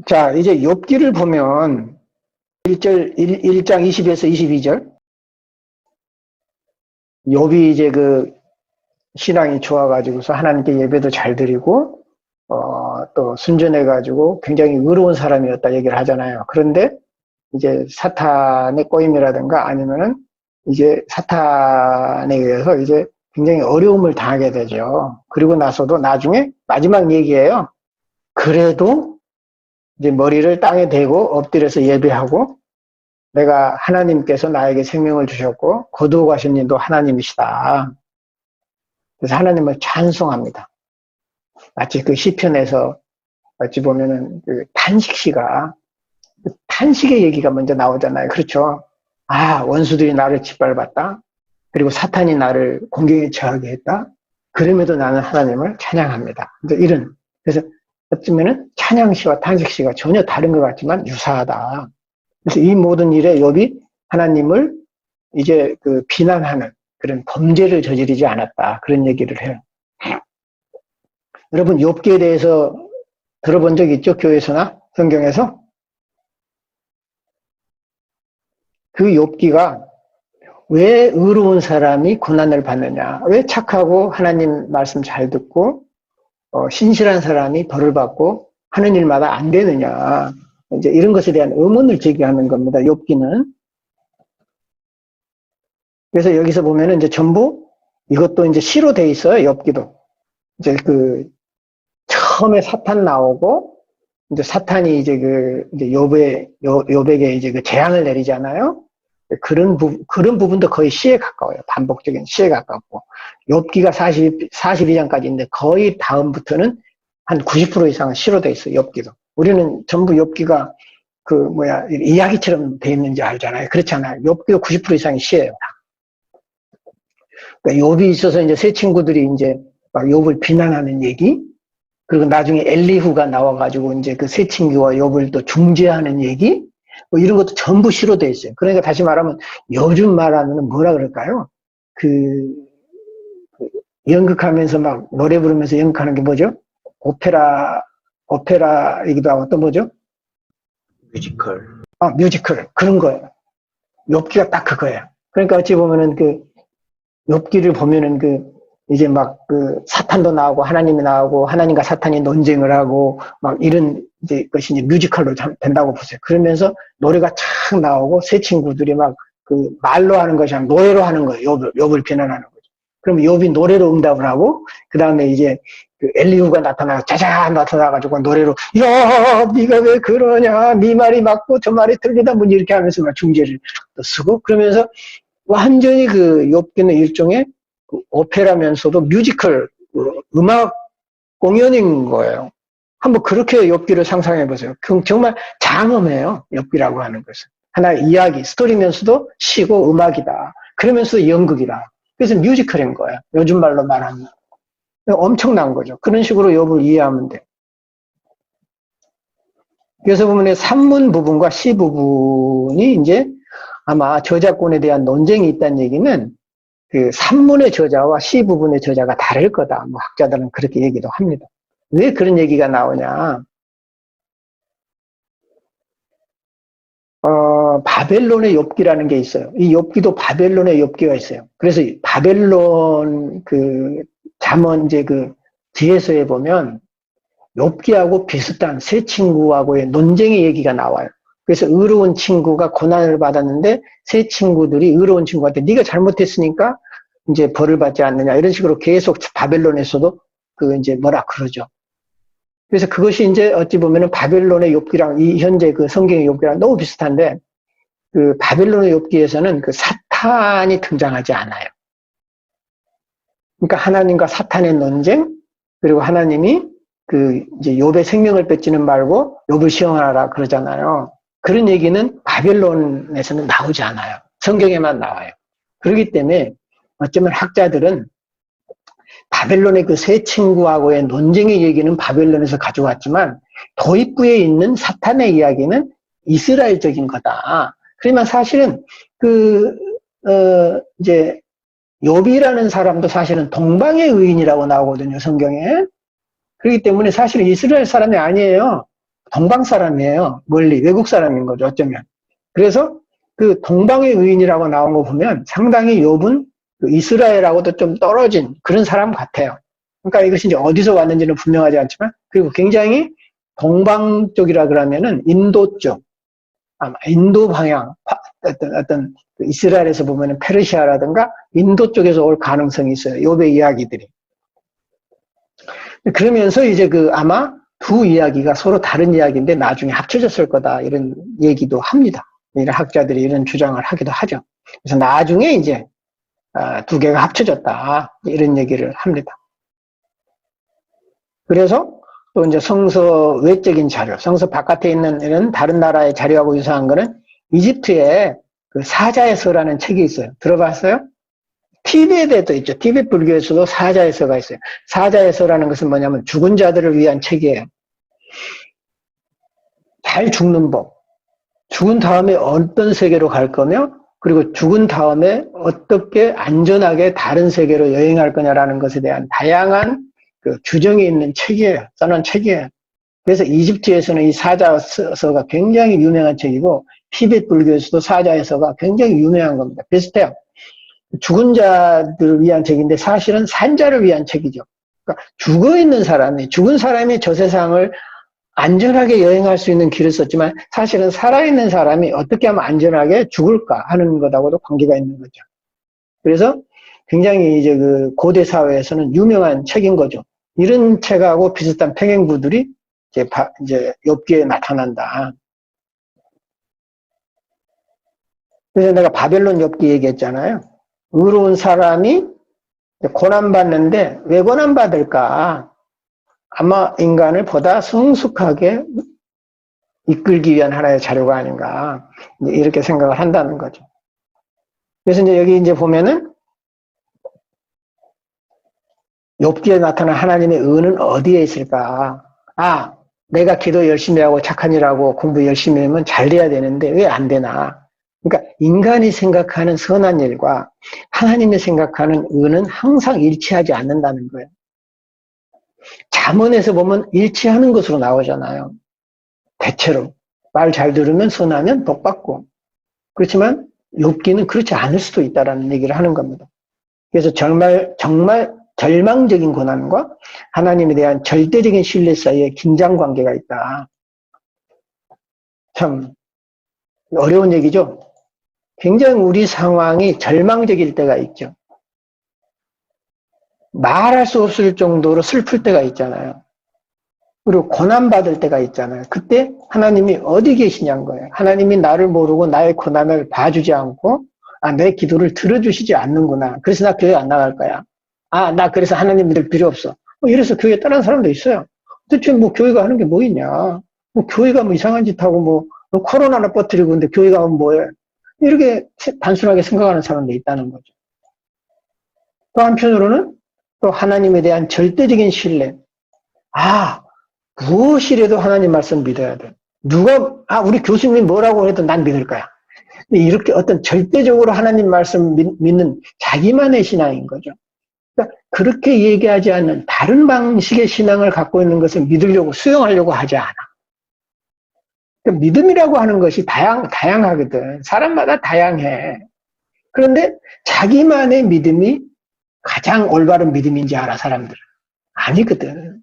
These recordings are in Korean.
자, 이제 욥기를 보면 1장 20에서 22절. 욥이 이제 그 신앙이 좋아가지고서 하나님께 예배도 잘 드리고, 또 순전해가지고 굉장히 의로운 사람이었다 얘기를 하잖아요. 그런데 이제 사탄의 꼬임이라든가 아니면은 이제 사탄에 의해서 이제 굉장히 어려움을 당하게 되죠. 그리고 나서도 나중에 마지막 얘기예요. 그래도 이제 머리를 땅에 대고 엎드려서 예배하고 내가 하나님께서 나에게 생명을 주셨고 거두어 가신 이도 하나님이시다. 그래서 하나님을 찬송합니다. 마치 그 시편에서 어찌 보면은 그 탄식시가 탄식의 얘기가 먼저 나오잖아요. 그렇죠? 아, 원수들이 나를 짓밟았다. 그리고 사탄이 나를 공경에 처하게 했다. 그럼에도 나는 하나님을 찬양합니다. 이런 그래서 어쩌면은 찬양시와 탄식시가 전혀 다른 것 같지만 유사하다. 그래서 이 모든 일에 욥이 하나님을 이제 그 비난하는 그런 범죄를 저지르지 않았다. 그런 얘기를 해요. 여러분 욥기에 대해서 들어본 적 있죠? 교회에서나 성경에서? 그 욥기가 왜 의로운 사람이 고난을 받느냐? 왜 착하고 하나님 말씀 잘 듣고 신실한 사람이 벌을 받고 하는 일마다 안 되느냐? 이제 이런 것에 대한 의문을 제기하는 겁니다. 욥기는. 그래서 여기서 보면은 이제 전부 이것도 이제 시로 돼 있어요. 욥기도. 이제 그 처음에 사탄 나오고 이제 사탄이 이제 그 이제 욥에게 이제 그 재앙을 내리잖아요. 그런 부분도 거의 시에 가까워요. 반복적인 시에 가깝고. 욥기가 42장까지인데 거의 다음부터는 한 90% 이상은 시로 돼 있어요. 욥기도. 우리는 전부 욥기가 이야기처럼 돼 있는지 알잖아요. 그렇잖아요. 욥기도 90% 이상이 시예요. 그러니까 욥이 있어서 이제 새 친구들이 이제 막 욥을 비난하는 얘기, 그리고 나중에 엘리후가 나와가지고 이제 그 새 친구와 욥을 또 중재하는 얘기, 뭐 이런 것도 전부 시로 돼 있어요. 그러니까 다시 말하면 요즘 말하면 뭐라 그럴까요? 그 연극하면서 막 노래 부르면서 연극하는 게 뭐죠? 오페라이기도 하고 또 뭐죠? 뮤지컬. 뮤지컬. 그런 거예요. 욥기가 딱 그거예요. 그러니까 어찌 보면은 그 욥기를 보면은 그 이제 막 그 사탄도 나오고 하나님이 나오고 하나님과 사탄이 논쟁을 하고 막 이런 이제 것이 이제 뮤지컬로 된다고 보세요. 그러면서 노래가 착 나오고 새 친구들이 막 그 말로 하는 것이 아니라 노래로 하는 거예요. 욥을 비난하는 거죠. 그럼 욥이 노래로 응답을 하고 그 다음에 이제 그 엘리후가 짜잔 나타나가지고 노래로 야 네가 왜 그러냐 네 말이 맞고 저 말이 틀리다 뭐 이렇게 하면서 막 중재를 또 쓰고 그러면서 완전히 그 욥기는 일종의 오페라면서도 뮤지컬 음악 공연인 거예요. 한번 그렇게 욥기를 상상해 보세요. 정말 장엄해요. 욥기라고 하는 것은 하나의 이야기, 스토리면서도 시고 음악이다. 그러면서도 연극이다. 그래서 뮤지컬인 거예요. 요즘 말로 말하면 엄청난 거죠. 그런 식으로 욥을 이해하면 돼요. 그래서 보면 산문 부분과 시 부분이 이제 아마 저작권에 대한 논쟁이 있다는 얘기는 그 산문의 저자와 시 부분의 저자가 다를 거다. 뭐 학자들은 그렇게 얘기도 합니다. 왜 그런 얘기가 나오냐? 바벨론의 욥기라는 게 있어요. 이 욥기도 바벨론의 욥기가 있어요. 그래서 바벨론 그 잠언 이제 그 뒤에서에 보면 욥기하고 비슷한 새 친구하고의 논쟁의 얘기가 나와요. 그래서 의로운 친구가 고난을 받았는데 새 친구들이 의로운 친구한테 네가 잘못했으니까 이제 벌을 받지 않느냐 이런 식으로 계속 바벨론에서도 그 이제 뭐라 그러죠. 그래서 그것이 이제 어찌 보면은 바벨론의 욥기랑 이 현재 그 성경의 욥기랑 너무 비슷한데 그 바벨론의 욥기에서는 그 사탄이 등장하지 않아요. 그러니까 하나님과 사탄의 논쟁 그리고 하나님이 그 이제 욥의 생명을 뺏지는 말고 욥을 시험하라 그러잖아요. 그런 얘기는 바벨론에서는 나오지 않아요. 성경에만 나와요. 그렇기 때문에 어쩌면 학자들은 바벨론의 그 새 친구하고의 논쟁의 얘기는 바벨론에서 가져왔지만 도입부에 있는 사탄의 이야기는 이스라엘적인 거다. 그러면 사실은 이제 욥이라는 사람도 사실은 동방의 의인이라고 나오거든요, 성경에. 그렇기 때문에 사실은 이스라엘 사람이 아니에요. 동방 사람이에요. 멀리 외국 사람인 거죠. 어쩌면. 그래서 그 동방의 의인이라고 나온 거 보면 상당히 욥은 그 이스라엘하고도 좀 떨어진 그런 사람 같아요. 그러니까 이것이 이제 어디서 왔는지는 분명하지 않지만, 그리고 굉장히 동방 쪽이라 그러면은 인도 쪽, 아마 인도 방향, 어떤 그 이스라엘에서 보면은 페르시아라든가 인도 쪽에서 올 가능성이 있어요. 욥의 이야기들이. 그러면서 이제 그 아마 두 이야기가 서로 다른 이야기인데 나중에 합쳐졌을 거다, 이런 얘기도 합니다. 이런 학자들이 이런 주장을 하기도 하죠. 그래서 나중에 이제 두 개가 합쳐졌다, 이런 얘기를 합니다. 그래서 또 이제 성서 외적인 자료, 성서 바깥에 있는 이런 다른 나라의 자료하고 유사한 거는 이집트에 그 사자의 서라는 책이 있어요. 들어봤어요? 티베트에도 있죠. 티베트 불교에서도 사자의 서가 있어요. 사자의 서라는 것은 뭐냐면 죽은 자들을 위한 책이에요. 잘 죽는 법, 죽은 다음에 어떤 세계로 갈 거며, 그리고 죽은 다음에 어떻게 안전하게 다른 세계로 여행할 거냐라는 것에 대한 다양한 그 규정이 있는 책이에요. 써놓은 책이에요. 그래서 이집트에서는 이 사자서가 굉장히 유명한 책이고, 티베트 불교에서도 사자서가 굉장히 유명한 겁니다. 비슷해요. 죽은 자들을 위한 책인데 사실은 산자를 위한 책이죠. 그러니까 죽은 사람이 저 세상을 안전하게 여행할 수 있는 길을 썼지만, 사실은 살아있는 사람이 어떻게 하면 안전하게 죽을까 하는 것하고도 관계가 있는 거죠. 그래서 굉장히 이제 그 고대 사회에서는 유명한 책인 거죠. 이런 책하고 비슷한 평행부들이 이제 욥기에 나타난다. 그래서 내가 바벨론 욥기 얘기했잖아요. 의로운 사람이 고난받는데 왜 고난받을까? 아마 인간을 보다 성숙하게 이끌기 위한 하나의 자료가 아닌가, 이렇게 생각을 한다는 거죠. 그래서 이제 여기 이제 보면은 욥기에 나타난 하나님의 의는 어디에 있을까? 아, 내가 기도 열심히 하고 착한 일하고 공부 열심히 하면 잘 돼야 되는데 왜 안 되나? 그러니까 인간이 생각하는 선한 일과 하나님이 생각하는 의는 항상 일치하지 않는다는 거예요. 잠언에서 보면 일치하는 것으로 나오잖아요. 대체로 말 잘 들으면 선하면 복 받고, 그렇지만 욥기는 그렇지 않을 수도 있다라는 얘기를 하는 겁니다. 그래서 정말 절망적인 고난과 하나님에 대한 절대적인 신뢰 사이에 긴장 관계가 있다. 참 어려운 얘기죠. 굉장히 우리 상황이 절망적일 때가 있죠. 말할 수 없을 정도로 슬플 때가 있잖아요. 그리고 고난받을 때가 있잖아요. 그때 하나님이 어디 계시냐는 거예요. 하나님이 나를 모르고 나의 고난을 봐주지 않고, 내 기도를 들어주시지 않는구나. 그래서 나 교회 안 나갈 거야. 나 그래서 하나님 믿을 필요 없어. 이래서 교회 떠난 사람도 있어요. 도대체 뭐 교회가 하는 게 뭐 있냐. 교회가 뭐 이상한 짓 하고 뭐 코로나나 퍼뜨리고 근데 교회가 하면 뭐해. 이렇게 단순하게 생각하는 사람도 있다는 거죠. 또 한편으로는 또 하나님에 대한 절대적인 신뢰. 무엇이라도 하나님 말씀 믿어야 돼. 우리 교수님이 뭐라고 해도 난 믿을 거야. 이렇게 어떤 절대적으로 하나님 말씀 믿는 자기만의 신앙인 거죠. 그러니까 그렇게 얘기하지 않는 다른 방식의 신앙을 갖고 있는 것을 믿으려고, 수용하려고 하지 않아. 그러니까 믿음이라고 하는 것이 다양하거든. 사람마다 다양해. 그런데 자기만의 믿음이 가장 올바른 믿음인지 알아, 사람들은. 아니거든.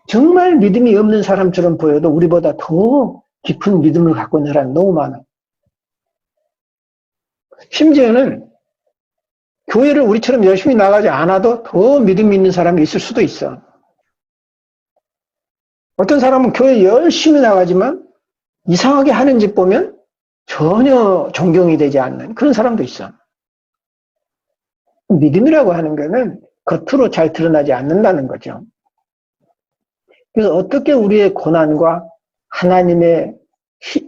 정말 믿음이 없는 사람처럼 보여도 우리보다 더 깊은 믿음을 갖고 있는 사람이 너무 많아. 심지어는 교회를 우리처럼 열심히 나가지 않아도 더 믿음 있는 사람이 있을 수도 있어. 어떤 사람은 교회 열심히 나가지만 이상하게 하는 짓 보면 전혀 존경이 되지 않는 그런 사람도 있어. 믿음이라고 하는 거는 겉으로 잘 드러나지 않는다는 거죠. 그래서 어떻게 우리의 고난과 하나님에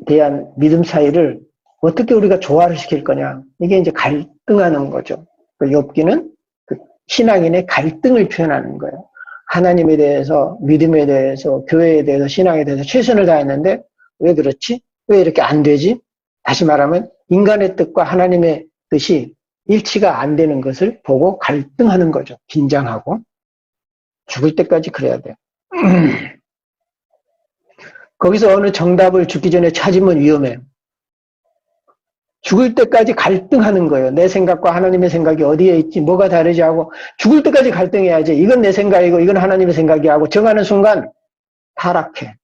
대한 믿음 사이를 어떻게 우리가 조화를 시킬 거냐. 이게 이제 갈등하는 거죠. 욥기는 그 신앙인의 갈등을 표현하는 거예요. 하나님에 대해서, 믿음에 대해서, 교회에 대해서, 신앙에 대해서 최선을 다했는데 왜 그렇지? 왜 이렇게 안 되지? 다시 말하면 인간의 뜻과 하나님의 뜻이 일치가 안 되는 것을 보고 갈등하는 거죠. 긴장하고. 죽을 때까지 그래야 돼요. 거기서 어느 정답을 죽기 전에 찾으면 위험해요. 죽을 때까지 갈등하는 거예요. 내 생각과 하나님의 생각이 어디에 있지, 뭐가 다르지 하고 죽을 때까지 갈등해야지. 이건 내 생각이고 이건 하나님의 생각이 하고 정하는 순간 타락해.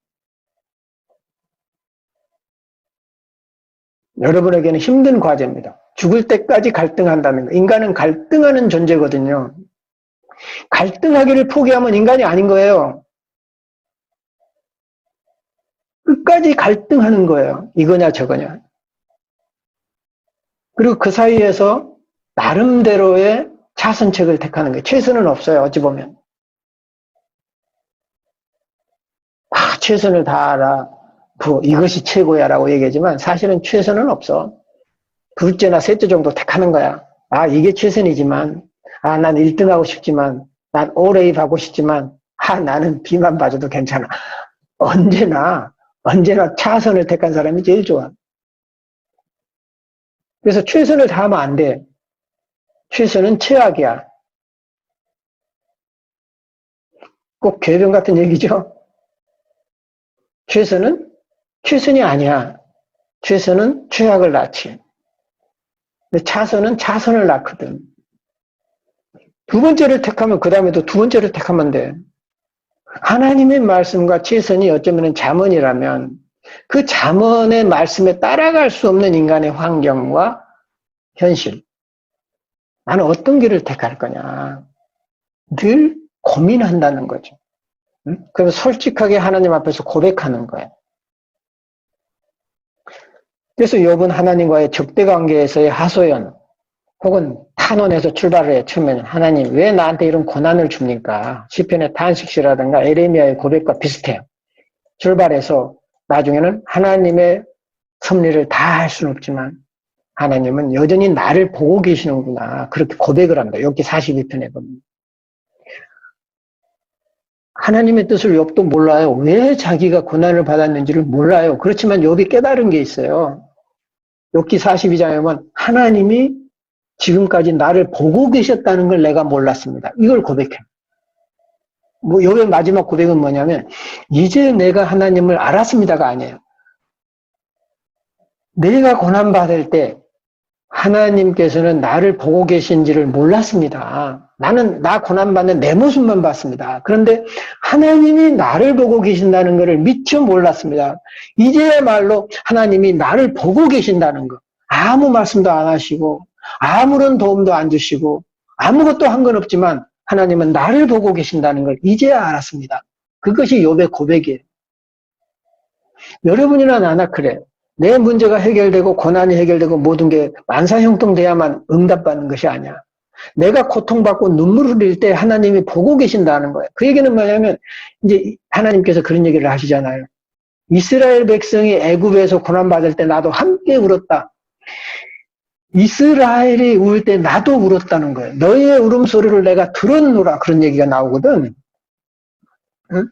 여러분에게는 힘든 과제입니다. 죽을 때까지 갈등한다는 거. 인간은 갈등하는 존재거든요. 갈등하기를 포기하면 인간이 아닌 거예요. 끝까지 갈등하는 거예요. 이거냐 저거냐. 그리고 그 사이에서 나름대로의 차선책을 택하는 거예요. 최선은 없어요. 어찌 보면. 최선을 다하라. 이것이 최고야라고 얘기하지만 사실은 최선은 없어. 둘째나 셋째 정도 택하는 거야. 이게 최선이지만, 난 1등 하고 싶지만, 난 오레이 하고 싶지만, 나는 B만 봐줘도 괜찮아. 언제나 차선을 택한 사람이 제일 좋아. 그래서 최선을 다하면 안 돼. 최선은 최악이야. 꼭 괴변 같은 얘기죠. 최선이 아니야. 최선은 최악을 낳지. 근데 차선은 차선을 낳거든. 두 번째를 택하면 그 다음에도 두 번째를 택하면 돼. 하나님의 말씀과 최선이 어쩌면 잠언이라면 그 잠언의 말씀에 따라갈 수 없는 인간의 환경과 현실. 나는 어떤 길을 택할 거냐. 늘 고민한다는 거죠. 그래서 솔직하게 하나님 앞에서 고백하는 거예요. 그래서 욥은 하나님과의 적대관계에서의 하소연 혹은 탄원에서 출발을 해. 처음에는 하나님 왜 나한테 이런 고난을 줍니까? 시편의 탄식시라든가 에레미야의 고백과 비슷해요. 출발해서 나중에는 하나님의 섭리를 다 할 수는 없지만 하나님은 여전히 나를 보고 계시는구나. 그렇게 고백을 합니다. 욥기 42편에 보면. 하나님의 뜻을 욥도 몰라요. 왜 자기가 고난을 받았는지를 몰라요. 그렇지만 욥이 깨달은 게 있어요. 욥기 42장에 보면 하나님이 지금까지 나를 보고 계셨다는 걸 내가 몰랐습니다. 이걸 고백해요. 욥의 마지막 고백은 뭐냐면 이제 내가 하나님을 알았습니다가 아니에요. 내가 고난받을 때 하나님께서는 나를 보고 계신지를 몰랐습니다. 나 고난받는 내 모습만 봤습니다. 그런데 하나님이 나를 보고 계신다는 것을 미처 몰랐습니다. 이제야말로 하나님이 나를 보고 계신다는 것. 아무 말씀도 안 하시고 아무런 도움도 안 주시고 아무것도 한 건 없지만 하나님은 나를 보고 계신다는 걸 이제야 알았습니다. 그것이 욥의 고백이에요. 여러분이나 나나 그래요. 내 문제가 해결되고 고난이 해결되고 모든 게 만사형통돼야만 응답받는 것이 아니야. 내가 고통받고 눈물을 흘릴 때 하나님이 보고 계신다는 거예요. 그 얘기는 뭐냐면 이제 하나님께서 그런 얘기를 하시잖아요. 이스라엘 백성이 애굽에서 고난받을 때 나도 함께 울었다. 이스라엘이 울 때 나도 울었다는 거예요. 너희의 울음소리를 내가 들었노라. 그런 얘기가 나오거든. 응?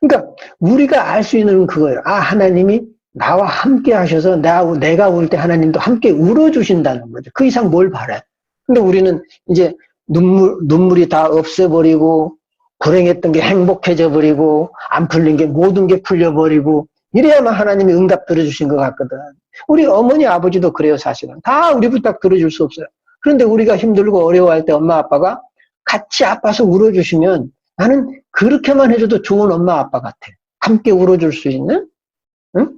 그러니까 우리가 알 수 있는 건 그거예요. 하나님이 나와 함께 하셔서 내가 울 때 하나님도 함께 울어주신다는 거죠. 그 이상 뭘 바래? 근데 우리는 이제 눈물이 다 없애버리고, 불행했던 게 행복해져 버리고, 안 풀린 게 모든 게 풀려버리고, 이래야만 하나님이 응답 들어주신 것 같거든. 우리 어머니, 아버지도 그래요, 사실은. 다 우리 부탁 들어줄 수 없어요. 그런데 우리가 힘들고 어려워할 때 엄마, 아빠가 같이 아파서 울어주시면 나는 그렇게만 해줘도 좋은 엄마, 아빠 같아. 함께 울어줄 수 있는?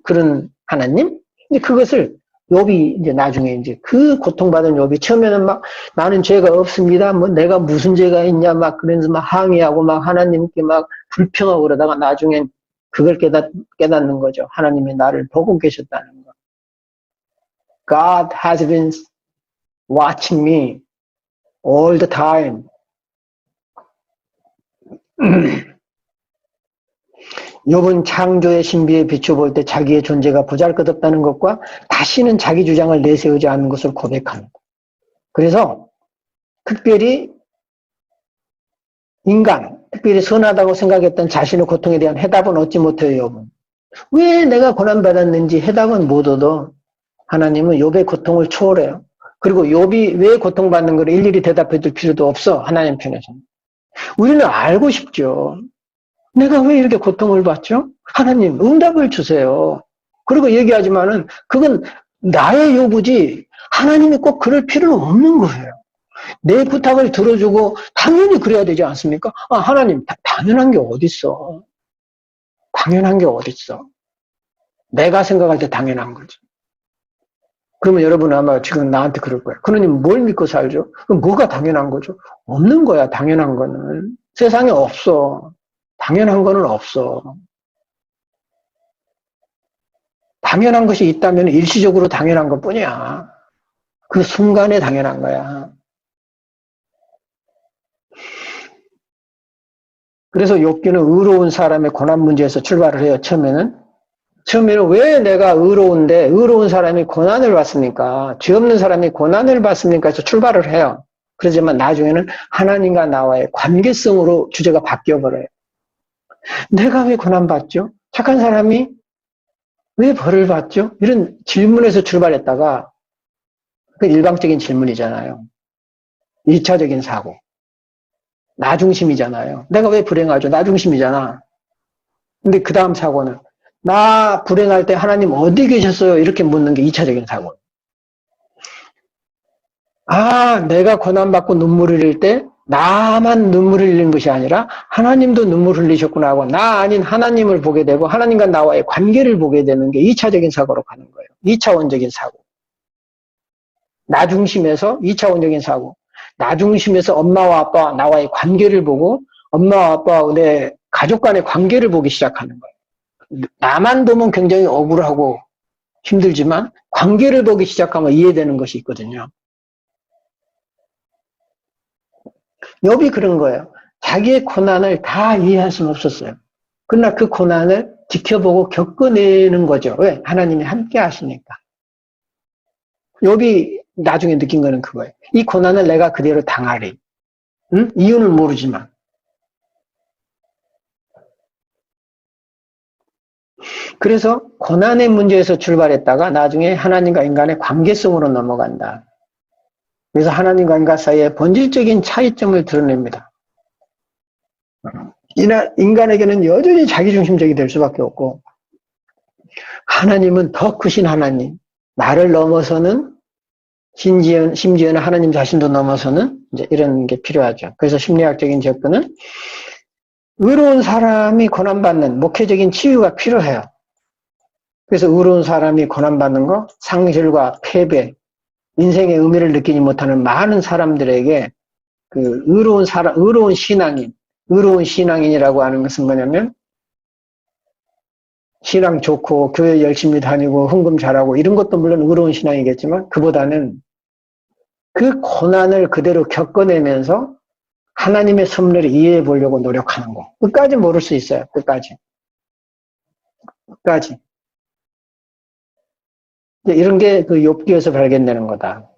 그런 하나님? 근데 그것을 욥이 이제 나중에 이제 그 고통받은 욥이 처음에는 막 나는 죄가 없습니다. 내가 무슨 죄가 있냐 막 그러면서 막 항의하고 막 하나님께 막 불평하고 그러다가 나중엔 그걸 깨닫는 거죠. 하나님이 나를 보고 계셨다는 거. God has been watching me all the time. 욥은 창조의 신비에 비춰볼 때 자기의 존재가 보잘것없다는 것과 다시는 자기 주장을 내세우지 않는 것을 고백합니다. 그래서 특별히 특별히 선하다고 생각했던 자신의 고통에 대한 해답은 얻지 못해요. 욥은. 왜 내가 고난받았는지 해답은 못 얻어. 하나님은 욥의 고통을 초월해요. 그리고 욥이 왜 고통받는 걸 일일이 대답해 줄 필요도 없어. 하나님 편에서는. 우리는 알고 싶죠. 내가 왜 이렇게 고통을 받죠? 하나님, 응답을 주세요. 그리고 얘기하지만은 그건 나의 요구지 하나님이 꼭 그럴 필요는 없는 거예요. 내 부탁을 들어주고 당연히 그래야 되지 않습니까? 아, 하나님, 당연한 게 어딨어. 당연한 게 어딨어. 내가 생각할 때 당연한 거지. 그러면 여러분 아마 지금 나한테 그럴 거예요. 그러님 뭘 믿고 살죠? 그럼 뭐가 당연한 거죠? 없는 거야, 당연한 거는. 세상에 없어. 당연한 거는 없어. 당연한 것이 있다면 일시적으로 당연한 것 뿐이야. 그 순간에 당연한 거야. 그래서 욥기는 의로운 사람의 고난 문제에서 출발을 해요. 처음에는 왜 내가 의로운데 의로운 사람이 고난을 받습니까? 죄 없는 사람이 고난을 받습니까? 해서 출발을 해요. 그렇지만 나중에는 하나님과 나와의 관계성으로 주제가 바뀌어버려요. 내가 왜 고난받죠? 착한 사람이 왜 벌을 받죠? 이런 질문에서 출발했다가 그 일방적인 질문이잖아요. 1차적인 사고. 나 중심이잖아요. 내가 왜 불행하죠? 나 중심이잖아. 근데 그 다음 사고는 나 불행할 때 하나님 어디 계셨어요? 이렇게 묻는 게 2차적인 사고. 아, 내가 고난받고 눈물을 흘릴 때 나만 눈물을 흘리는 것이 아니라 하나님도 눈물을 흘리셨구나 하고 나 아닌 하나님을 보게 되고 하나님과 나와의 관계를 보게 되는 게 2차적인 사고로 가는 거예요. 2차원적인 사고. 나 중심에서 2차원적인 사고. 나 중심에서 엄마와 아빠와 나와의 관계를 보고 엄마와 아빠와 내 가족 간의 관계를 보기 시작하는 거예요. 나만 보면 굉장히 억울하고 힘들지만 관계를 보기 시작하면 이해되는 것이 있거든요. 욥이 그런 거예요. 자기의 고난을 다 이해할 수는 없었어요. 그러나 그 고난을 지켜보고 겪어내는 거죠. 왜? 하나님이 함께 하시니까. 욥이 나중에 느낀 거는 그거예요. 이 고난을 내가 그대로 당하리. 응? 이유는 모르지만. 그래서 고난의 문제에서 출발했다가 나중에 하나님과 인간의 관계성으로 넘어간다. 그래서 하나님과 인간 사이의 본질적인 차이점을 드러냅니다. 인간에게는 여전히 자기중심적이 될 수밖에 없고 하나님은 더 크신 하나님, 나를 넘어서는 심지어는 하나님 자신도 넘어서는 이제 이런 게 필요하죠. 그래서 심리학적인 접근은 의로운 사람이 고난받는 목회적인 치유가 필요해요. 그래서 의로운 사람이 고난받는 거, 상실과 패배, 인생의 의미를 느끼지 못하는 많은 사람들에게 그 의로운 신앙인이라고 하는 것은 뭐냐면 신앙 좋고 교회 열심히 다니고 헌금 잘하고 이런 것도 물론 의로운 신앙이겠지만 그보다는 그 고난을 그대로 겪어내면서 하나님의 섭리를 이해해 보려고 노력하는 거. 끝까지 모를 수 있어요. 끝까지. 이런 게 그 욥기에서 발견되는 거다.